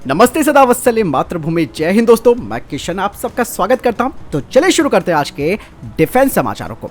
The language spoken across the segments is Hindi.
नमस्ते सदा वत्सले मातृभूमि जय हिंद दोस्तों, मैं किशन आप सबका स्वागत करता हूं। तो चलिए शुरू करते हैं आज के डिफेंस समाचारों को।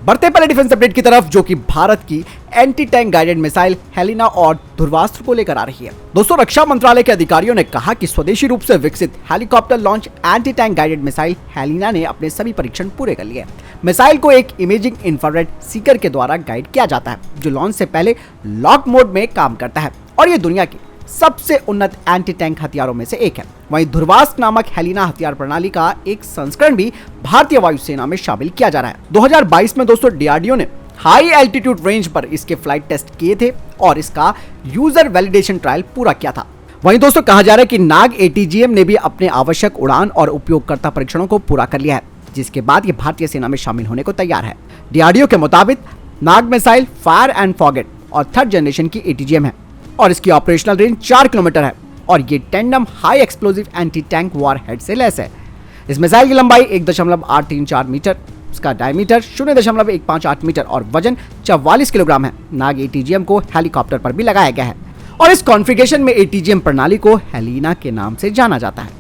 बढ़ते पहले डिफेंस अपडेट की तरफ, जो कि भारत की anti tank guided missile Helina और ध्रुवास्त्र को लेकर आ रही है। दोस्तों, रक्षा मंत्रालय के अधिकारियों ने कहा कि स्वदेशी रूप से विकसित helicopter launch anti tank guided missile Helina ने अपने सभी परीक्षण पूरे कर लिए। मिसाइल को एक इमेजिंग इंफ्रारेड सीकर के द्वारा गाइड किया जाता है, जो लॉन्च से पहले लॉक मोड में काम करता है और ये दुनिया की सबसे उन्नत एंटी टैंक हथियारों में से एक है। वहीं ध्रुवास्त्र नामक हेलिना हथियार प्रणाली का एक संस्करण भी भारतीय वायुसेना में शामिल किया जा रहा है। 2022 में दोस्तों डीआरडीओ ने हाई एल्टीट्यूड रेंज पर इसके फ्लाइट टेस्ट किए थे और इसका यूजर वैलिडेशन ट्रायल पूरा किया था। वहीं दोस्तों कहा जा रहा है कि नाग एटीजीएम ने भी अपने आवश्यक उड़ान और उपयोगकर्ता परीक्षणों को पूरा कर लिया है, जिसके बाद ये भारतीय सेना में शामिल होने को तैयार है। डीआरडीओ के मुताबिक नाग मिसाइल फायर एंड फॉरगेट और थर्ड जनरेशन की एटीजीएम है और इसकी ऑपरेशनल रेंज 4 किलोमीटर है और ये tandem high explosive anti tank warhead से लैस है। इस मिसाइल की लंबाई 1.834 मीटर, इसका डायमीटर 0.158 मीटर और वजन 44 किलोग्राम है। नाग एटीजीएम को हेलीकॉप्टर पर भी लगाया गया है और इस कॉन्फ़िगरेशन में एटीजीएम प्रणाली को हेलिना के नाम से जाना जाता है।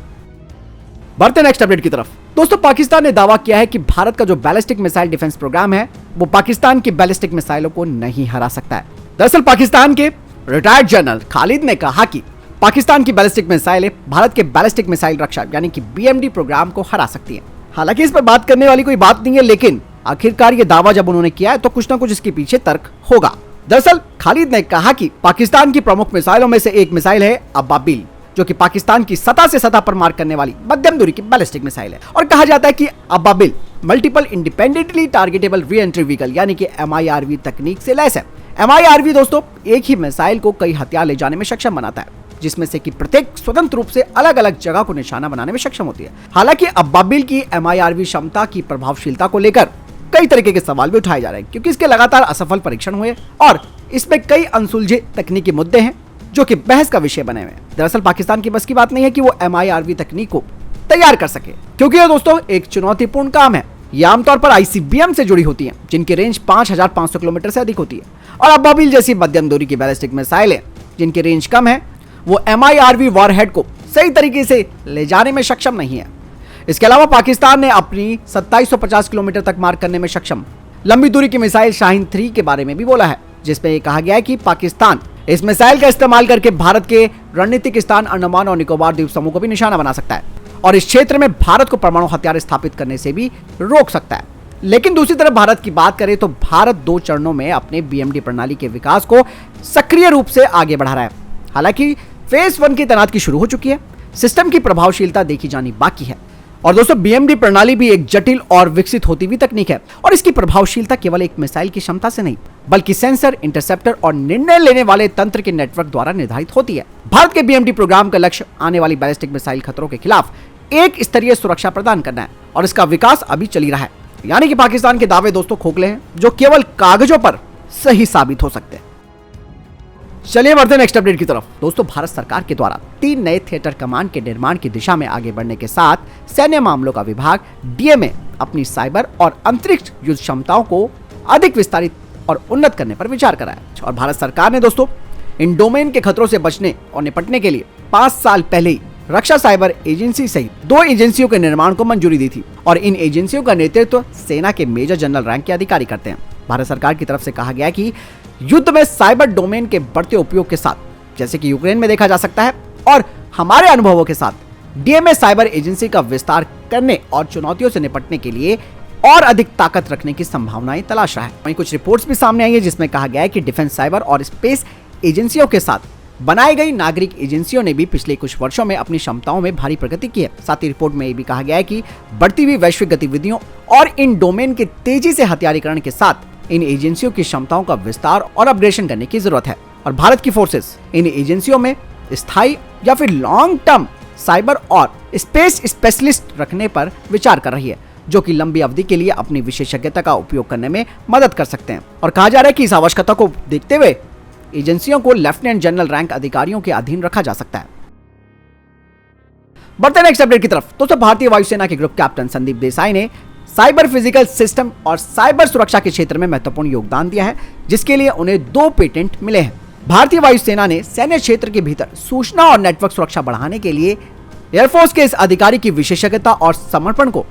बढ़ते नेक्स्ट अपडेट की तरफ। दोस्तों, पाकिस्तान ने दावा किया है कि भारत का जो बैलिस्टिक मिसाइल डिफेंस प्रोग्राम है वो पाकिस्तान की बैलिस्टिक मिसाइलों को नहीं हरा सकता है। दरअसल पाकिस्तान के रिटायर्ड जनरल खालिद ने कहा कि पाकिस्तान की बैलिस्टिक मिसाइलें भारत के बैलिस्टिक मिसाइल रक्षा यानी कि बीएमडी प्रोग्राम को हरा सकती हैं। हालांकि इस पर बात करने वाली कोई बात नहीं है, लेकिन आखिरकार ये दावा जब उन्होंने किया है तो कुछ ना कुछ इसके पीछे तर्क होगा। दरअसल खालिद ने कहा कि पाकिस्तान की प्रमुख मिसाइलों में से एक मिसाइल है अब्बाबिल, जो कि पाकिस्तान की सतह से सतह पर मार करने वाली मध्यम दूरी की बैलिस्टिक मिसाइल है और कहा जाता है कि Ababeel multiple independently targetable reentry vehicle यानी कि MIRV तकनीक से लैस है। MIRV दोस्तों एक ही मिसाइल को कई हथियार ले जाने में सक्षम बनाता है, जिसमें से कि प्रत्येक स्वतंत्र रूप से अलग अलग जगह को निशाना बनाने में सक्षम होती है। हालांकि अब्बाबिल की MIRV क्षमता की प्रभावशीलता को लेकर कई तरीके के सवाल भी उठाए जा रहे हैं, क्योंकि इसके लगातार असफल परीक्षण हुए और इसमें कई अनसुलझे तकनीकी मुद्दे हैं जो कि बहस का विषय बने हुए हैं। दरअसल पाकिस्तान की बस की बात नहीं है कि वो MIRV तकनीक को तैयार कर सके, क्योंकि यह दोस्तों एक चुनौतीपूर्ण काम है। ये आमतौर पर ICBM से जुड़ी होती हैं, जिनकी रेंज 5500 किलोमीटर से अधिक होती है, और अब्बाबिल जैसी मध्यम दूरी की बैलिस्टिक मिसाइलें जिनकी रेंज कम है वो MIRV वॉरहेड को सही तरीके से ले जाने में सक्षम नहीं है। इसके अलावा पाकिस्तान ने अपनी 2750 किलोमीटर तक मार करने में सक्षम लंबी दूरी की मिसाइल शाहीन 3 के बारे में भी बोला है, जिसमें यह कहा गया है कि पाकिस्तान इस मिसाइल का इस्तेमाल करके भारत के रणनीतिक स्थान अंडमान और निकोबार द्वीप समूह को भी निशाना बना सकता है और इस क्षेत्र में भारत को परमाणु हथियार स्थापित करने से भी रोक सकता है। लेकिन दूसरी तरफ भारत की बात करें तो भारत 2 चरणों में अपने BMD प्रणाली के विकास को सक्रिय रूप से आगे बढ़ा रहा है। हालांकि फेज 1 की तैनाती शुरू हो चुकी है, सिस्टम की प्रभावशीलता देखी जानी बाकी है। और दोस्तों BMD प्रणाली भी एक जटिल और विकसित होती हुई तकनीक है और इसकी प्रभावशीलता केवल एक मिसाइल की क्षमता से नहीं बल्कि सेंसर, इंटरसेप्टर और निर्णय लेने वाले तंत्र के नेटवर्क द्वारा निर्धारित होती है। भारत के BMD प्रोग्राम का लक्ष्य आने वाली बैलिस्टिक मिसाइल खतरों के खिलाफ एक स्तरीय सुरक्षा प्रदान करना है और इसका विकास अभी चल ही रहा है। यानी कि पाकिस्तान के दावे दोस्तों खोखले हैं जो केवल कागजों पर सही साबित हो सकते हैं। चलिए बढ़ते नेक्स्ट अपडेट की तरफ। दोस्तों, भारत सरकार के द्वारा 3 नए थिएटर कमांड के निर्माण की दिशा में आगे बढ़ने के साथ सैन्य मामलों का विभाग DMA अपनी साइबर और अंतरिक्ष युद्ध क्षमताओं को अधिक विस्तारित और उन्नत करने पर विचार करा है। और भारत सरकार ने दोस्तों इन डोमेन के खतरों से बचने और निपटने के लिए 5 साल पहले ही रक्षा साइबर एजेंसी सहित 2 एजेंसियों के निर्माण को मंजूरी दी थी और इन एजेंसियों का नेतृत्व सेना के मेजर जनरल रैंक के अधिकारी करते हैं। भारत सरकार की तरफ से कहा गया कि युद्ध में साइबर डोमेन के बढ़ते उपयोग के साथ, जैसे कि यूक्रेन में देखा जा सकता है, और हमारे अनुभवों के साथ DMA साइबर एजेंसी का विस्तार करने और चुनौतियों से निपटने के लिए और अधिक ताकत रखने की संभावनाएं तलाश रहा है। वहीं कुछ रिपोर्ट्स भी सामने आई है जिसमें कहा गया है कि डिफेंस, साइबर और स्पेस एजेंसियों के साथ बनाई गई नागरिक एजेंसियों ने भी पिछले कुछ वर्षों में अपनी क्षमताओं में भारी प्रगति की है। साथ ही रिपोर्ट में ये भी कहा गया है कि बढ़ती हुई वैश्विक गतिविधियों और इन डोमेन के तेजी से हथियारीकरण के साथ इन एजेंसियों की क्षमताओं का विस्तार और अपग्रेडेशन करने की जरूरत है और भारत की फोर्सेस इन एजेंसियों में स्थायी या फिर लॉन्ग टर्म साइबर और स्पेस स्पेशलिस्ट रखने पर विचार कर रही है, जो कि लंबी अवधि के लिए अपनी विशेषज्ञता का उपयोग करने में मदद कर सकते हैं। और कहा जा रहा है कि इस आवश्यकता को देखते हुए एजेंसियों को लेफ्टिनेंट जनरल रैंक अधिकारियों के अधीन रखा जा सकता है। बढ़ते नेक्स्ट अपडेट की तरफ। दोस्तों, भारतीय वायुसेना के ग्रुप कैप्टन संदीप देसाई ने साइबर फिजिकल सिस्टम और साइबर सुरक्षा के क्षेत्र में महत्वपूर्ण योगदान दिया है, जिसके लिए उन्हें 2 पेटेंट मिले हैं। भारतीय वायुसेना ने सैन्य क्षेत्र के भीतर सूचना और नेटवर्क सुरक्षा बढ़ाने के लिए एयरफोर्स के इस अधिकारी की विशेषज्ञता और समर्पण को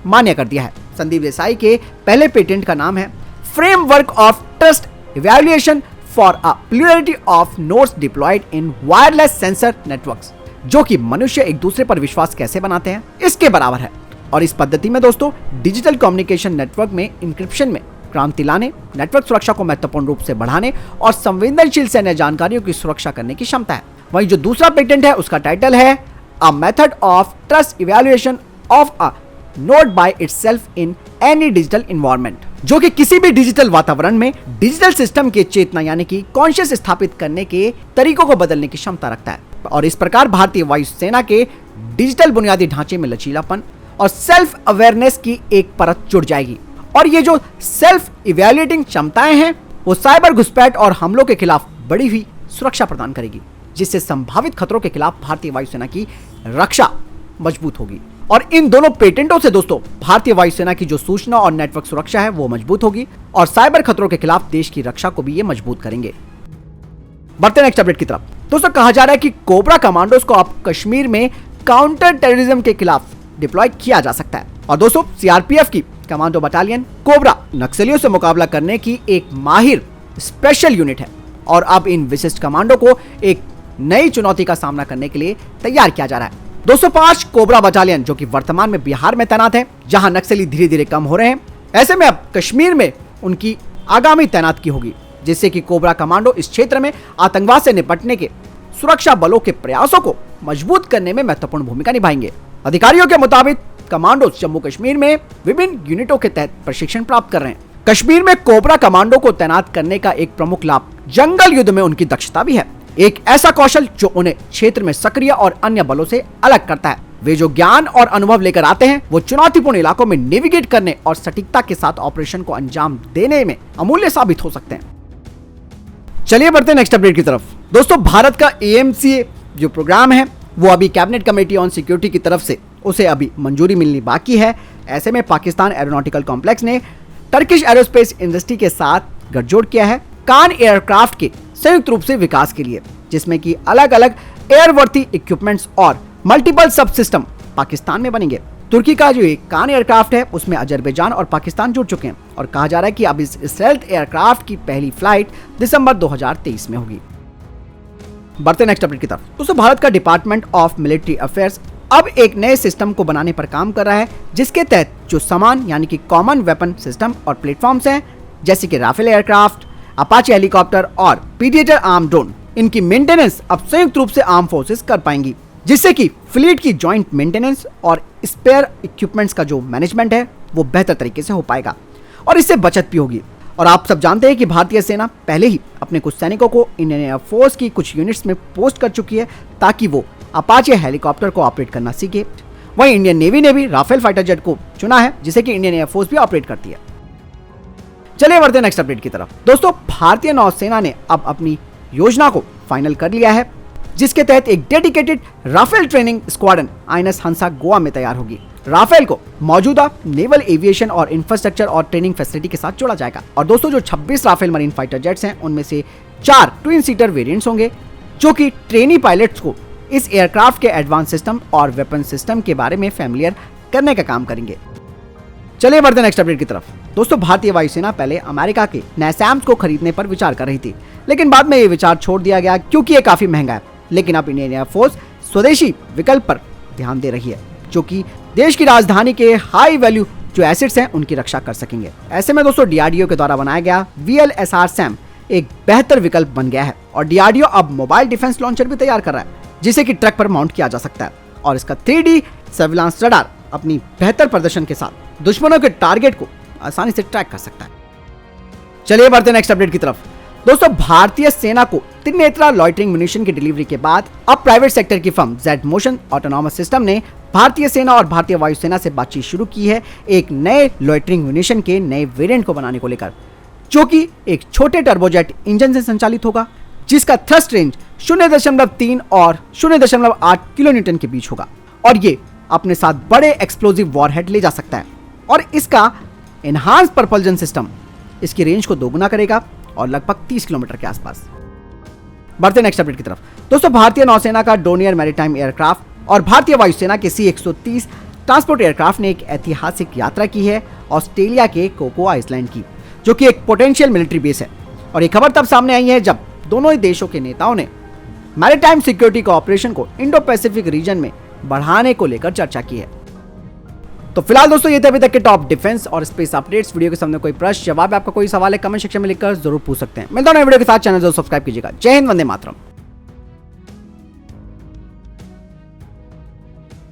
मान्य कर दिया है। संदीप देसाई के पहले पेटेंट का नाम है framework of trust evaluation for a plurality of nodes deployed in wireless sensor networks, जो कि मनुष्य एक दूसरे पर विश्वास कैसे बनाते हैं इसके बराबर है। और इस पद्धति में दोस्तों डिजिटल कम्युनिकेशन नेटवर्क में इंक्रिप्शन में क्रांति लाने, नेटवर्क सुरक्षा को महत्वपूर्ण रूप से बढ़ाने और संवेदनशील सैन्य जानकारियों की सुरक्षा करने की क्षमता है। वहीं जो दूसरा पेटेंट है उसका टाइटल है a method of trust evaluation of a node by itself in any digital environment, जो कि किसी भी डिजिटल वातावरण में डिजिटल सिस्टम के चेतना यानी कि कॉन्शियस स्थापित करने के तरीकों को बदलने की क्षमता रखता है। और इस प्रकार भारतीय वायुसेना के डिजिटल बुनियादी ढांचे में लचीलापन और सेल्फ अवेयरनेस की एक परत जुड़ जाएगी। और ये जो सेल्फ इवैल्यूएटिंग क्षमताएं हैं वो साइबर घुसपैठ और हमलों के खिलाफ बड़ी हुई सुरक्षा प्रदान करेगी, जिससे संभावित खतरों के खिलाफ भारतीय वायुसेना की रक्षा मजबूत होगी। और इन दोनों पेटेंटों से दोस्तों भारतीय वायुसेना की जो सूचना और नेटवर्क सुरक्षा है वो मजबूत होगी और साइबर खतरों के खिलाफ देश की रक्षा को भी ये मजबूत करेंगे। बढ़ते नेक्स्ट अपडेट की तरफ। दोस्तों कहा जा रहा है कि कोबरा कमांडोज को अब कश्मीर में काउंटर टेररिज्म के खिलाफ डिप्लॉय किया जा सकता है। और दोस्तों सीआरपीएफ की कमांडो बटालियन कोबरा नक्सलियों से मुकाबला करने की एक माहिर स्पेशल यूनिट है और अब इन विशिष्ट कमांडो को एक नई चुनौती का सामना करने के लिए तैयार किया जा रहा है। 205 कोबरा बटालियन जो कि वर्तमान में बिहार में तैनात है, जहां नक्सली धीरे धीरे कम हो रहे हैं, ऐसे में अब कश्मीर में उनकी आगामी तैनाती होगी, जिससे कि कोबरा कमांडो इस क्षेत्र में आतंकवाद से निपटने के सुरक्षा बलों के प्रयासों को मजबूत करने में महत्वपूर्ण भूमिका निभाएंगे। अधिकारियों के मुताबिक कमांडो जम्मू कश्मीर में विभिन्न यूनिटों के तहत प्रशिक्षण प्राप्त कर रहे हैं। कश्मीर में कोबरा कमांडो को तैनात करने का एक प्रमुख लाभ जंगल युद्ध में उनकी दक्षता भी है, एक ऐसा कौशल जो उन्हें क्षेत्र में सक्रिय और अन्य बलों से अलग करता है। वे जो ज्ञान और अनुभव लेकर आते हैं वो चुनौतीपूर्ण इलाकों में नेविगेट करने और सटीकता के साथ ऑपरेशन को अंजाम देने में अमूल्य साबित हो सकते हैं। चलिए बढ़ते हैं नेक्स्ट अपडेट की तरफ। दोस्तों भारत का AMCA जो प्रोग्राम है वो अभी कैबिनेट कमेटी ऑन सिक्योरिटी की तरफ से उसे अभी मंजूरी मिलनी बाकी है। ऐसे में पाकिस्तान एरोनॉटिकल कॉम्प्लेक्स ने टर्किश एरोस्पेस इंडस्ट्री के साथ गठजोड़ किया है कान एयरक्राफ्ट के संयुक्त रूप से विकास के लिए, जिसमें कि अलग अलग एयरवर्थी इक्विपमेंट्स और मल्टीपल सब सिस्टम पाकिस्तान में बनेंगे। तुर्की का जो एक कान एयरक्राफ्ट है उसमें अजरबैजान और पाकिस्तान जुड़ चुके हैं और कहा जा रहा है कि अब इस स्टेल्थ एयरक्राफ्ट की पहली फ्लाइट दिसंबर 2023 में होगी। बढ़ते नेक्स्ट अपडेट की तरफ। दोस्तों भारत का डिपार्टमेंट ऑफ मिलिट्री अफेयर्स अब एक नए सिस्टम को बनाने पर काम कर रहा है, जिसके तहत जो समान यानी कि कॉमन वेपन सिस्टम और प्लेटफॉर्म्स हैं जैसे कि राफेल एयरक्राफ्ट, अपाचे हेलीकॉप्टर और पीडिएटर आर्म ड्रोन, इनकी मेंटेनेंस अब संयुक्त रूप से आर्म फोर्सेस कर पाएंगी, जिससे कि फ्लीट की जॉइंट मेंटेनेंस और स्पेयर इक्विपमेंट्स का जो मैनेजमेंट है वो बेहतर तरीके से हो पाएगा और इससे बचत भी होगी। और आप सब जानते हैं कि भारतीय सेना पहले ही अपने कुछ सैनिकों को इंडियन एयरफोर्स की कुछ यूनिट्स में पोस्ट कर चुकी है ताकि वो अपाचे हेलीकॉप्टर को ऑपरेट करना सीखे। वहीं इंडियन नेवी ने भी राफेल फाइटर जेट को चुना है, जिसे कि इंडियन एयरफोर्स भी ऑपरेट करती है। चलिए बढ़ते हैं नेक्स्ट अपडेट की तरफ। दोस्तों भारतीय नौसेना ने अब अपनी योजना को फाइनल कर लिया है, जिसके तहत एक dedicated Rafale training squadron INS Hansa Goa में तैयार होगी। राफेल को मौजूदा नेवल एविएशन और इंफ्रास्ट्रक्चर और ट्रेनिंग फैसिलिटी के साथ जोड़ा जाएगा। और दोस्तों जो 26 राफेल मरीन फाइटर जेट्स हैं उनमें से 4 ट्विन सीटर वेरिएंट्स होंगे, जो कि ट्रेनी पायलट्स को इस एयरक्राफ्ट के एडवांस सिस्टम और वेपन सिस्टम के बारे में फैमिलियर करने का काम करेंगे। चलिए बढ़ते नेक्स्ट अपडेट की तरफ। दोस्तों भारतीय वायुसेना पहले अमेरिका के NASAMS को खरीदने पर विचार कर रही थी, लेकिन बाद में ये विचार छोड़ दिया गया क्योंकि ये काफी महंगा है। लेकिन अब इंडियन एयरफोर्स स्वदेशी विकल्प पर ध्यान दे रही है, जो कि देश की राजधानी के हाई वैल्यू जो एसेट्स हैं उनकी रक्षा कर सकेंगे। ऐसे में दोस्तों DRDO के द्वारा बनाया गया VLSR SAM एक बेहतर विकल्प बन गया है और DRDO अब मोबाइल डिफेंस लॉन्चर भी तैयार कर रहा है, जिसे कि ट्रक पर माउंट किया जा सकता है और इसका 3D सर्विलांस रडार अपनी बेहतर प्रदर्शन के साथ दुश्मनों के टारगेट को आसानी से ट्रैक कर सकता है। चलिए बढ़ते नेक्स्ट अपडेट की तरफ। दोस्तों भारतीय सेना को त्रिनेत्रा लॉइटरिंग म्यूनिशन की डिलीवरी के बाद अब प्राइवेट सेक्टर की firm Z motion autonomous system ने भारतीय सेना और भारतीय वायुसेना से बातचीत शुरू की है एक नए लॉइटरिंग म्यूनिशन के नए वेरिएंट को बनाने को लेकर, जो कि एक छोटे टर्बोजेट इंजन से संचालित होगा, जिसका थ्रस्ट रेंज 0.3 और 0.8 किलोन्यूटन के बीच होगा और ये अपने साथ बड़े एक्सप्लोजिव वॉरहेड ले जा सकता है। और इसका एनहांस propulsion सिस्टम इसकी रेंज को दोगुना करेगा और लगभग 30 किलोमीटर के आसपास। बढ़ते नेक्स्ट अपडेट की तरफ। दोस्तों भारतीय नौसेना का डोनियर मैरीटाइम एयरक्राफ्ट और भारतीय वायुसेना के C-130 ट्रांसपोर्ट एयरक्राफ्ट ने एक ऐतिहासिक यात्रा की है ऑस्ट्रेलिया के कोको आइसलैंड की, जो कि एक पोटेंशियल मिलिट्री बेस है। और ये खबर तब सामने आई है जब दोनों ही देशों के नेताओं ने मैरीटाइम सिक्योरिटी कोऑपरेशन को इंडो पैसिफिक रीजन में बढ़ाने को लेकर चर्चा की है। तो फिलहाल दोस्तों ये थे अभी तक के टॉप डिफेंस और स्पेस अपडेट्स। वीडियो के सामने कोई प्रश्न जवाब आपका कोई सवाल है कमेंट सेक्शन में लिखकर जरूर पूछ सकते हैं। मिलता हूं नए वीडियो के साथ, चैनल जरूर सब्सक्राइब कीजिएगा। जय हिंद, वंदे मातरम।